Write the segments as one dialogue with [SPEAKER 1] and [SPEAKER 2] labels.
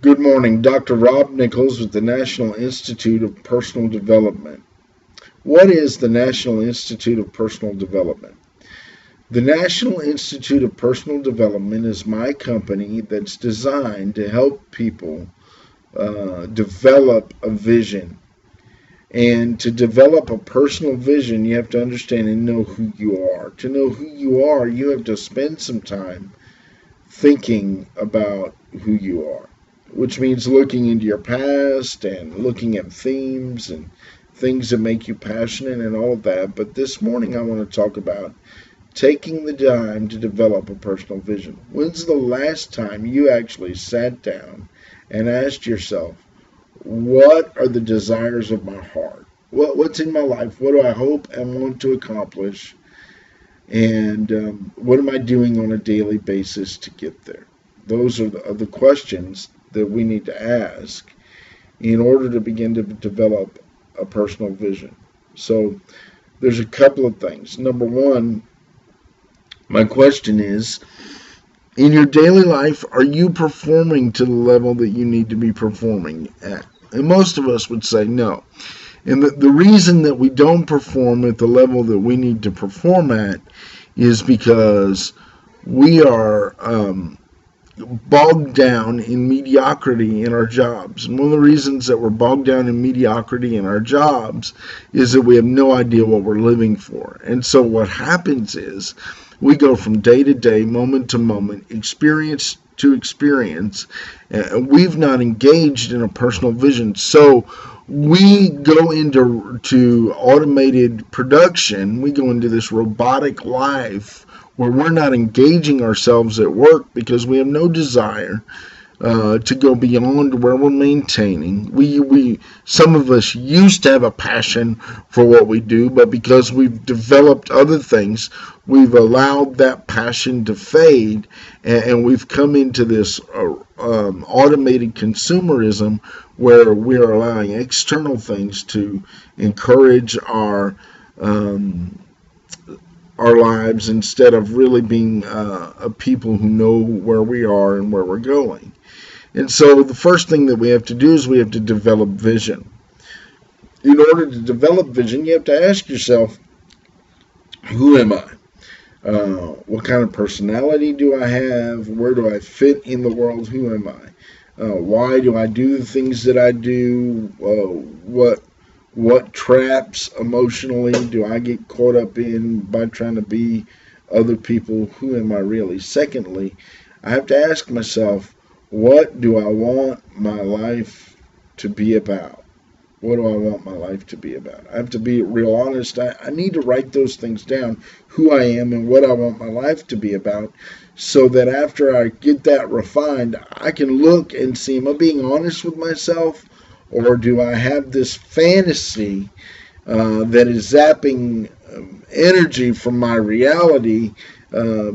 [SPEAKER 1] Good morning, Dr. Rob Nichols with the National Institute of Personal Development. What is the National Institute of Personal Development? The National Institute of Personal Development is my company that's designed to help people develop a vision. And to develop a personal vision, you have to understand and know who you are. To know who you are, you have to spend some time thinking about who you are, which means looking into your past and looking at themes and things that make you passionate and all of that. But this morning I want to talk about taking the time to develop a personal vision. When's the last time you actually sat down and asked yourself, what are the desires of my heart? What's in my life? What do I hope and want to accomplish? And what am I doing on a daily basis to get there? Those are the questions that we need to ask in order to begin to develop a personal vision. So there's a couple of things. Number one, my question is, in your daily life, are you performing to the level that you need to be performing at? And most of us would say no. And the reason that we don't perform at the level that we need to perform at is because we are bogged down in mediocrity in our jobs. And one of the reasons that we're bogged down in mediocrity in our jobs is that we have no idea what we're living for. And so what happens is we go from day to day, moment to moment, experience to experience, and we've not engaged in a personal vision. So we go into automated production. We go into this robotic life where we're not engaging ourselves at work because we have no desire to go beyond where we're maintaining. Some of us used to have a passion for what we do, but because we've developed other things, we've allowed that passion to fade, and we've come into this automated consumerism where we're allowing external things to encourage our lives instead of really being a people who know where we are and where we're going. And so the first thing that we have to do is we have to develop vision. In order to develop vision, you have to ask yourself, who am I? What kind of personality do I have? Where do I fit in the world? Who am I? Why do I do the things that I do? What traps emotionally do I get caught up in by trying to be other people? Who am I really? Secondly, I have to ask myself, what do I want my life to be about? What do I want my life to be about? I have to be real honest. I need to write those things down, who I am and what I want my life to be about, so that after I get that refined, I can look and see, am I being honest with myself? Or do I have this fantasy that is zapping energy from my reality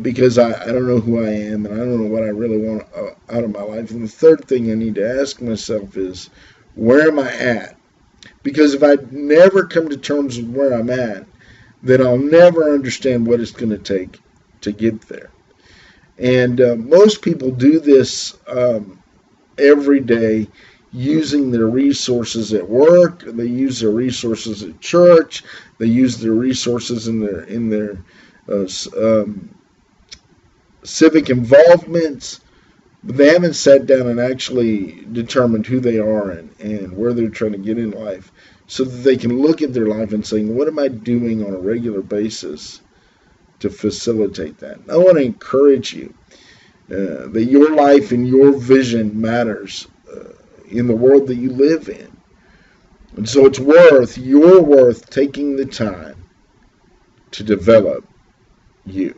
[SPEAKER 1] because I don't know who I am and I don't know what I really want out of my life? And the third thing I need to ask myself is, where am I at? Because if I never come to terms with where I'm at, then I'll never understand what it's going to take to get there. And most people do this every day, using their resources at work. They use their resources at church. They use their resources in their civic involvements. But they haven't sat down and actually determined who they are and where they're trying to get in life, so that they can look at their life and say, what am I doing on a regular basis to facilitate that? I want to encourage you that your life and your vision matters in the world that you live in. And so you're worth taking the time to develop you.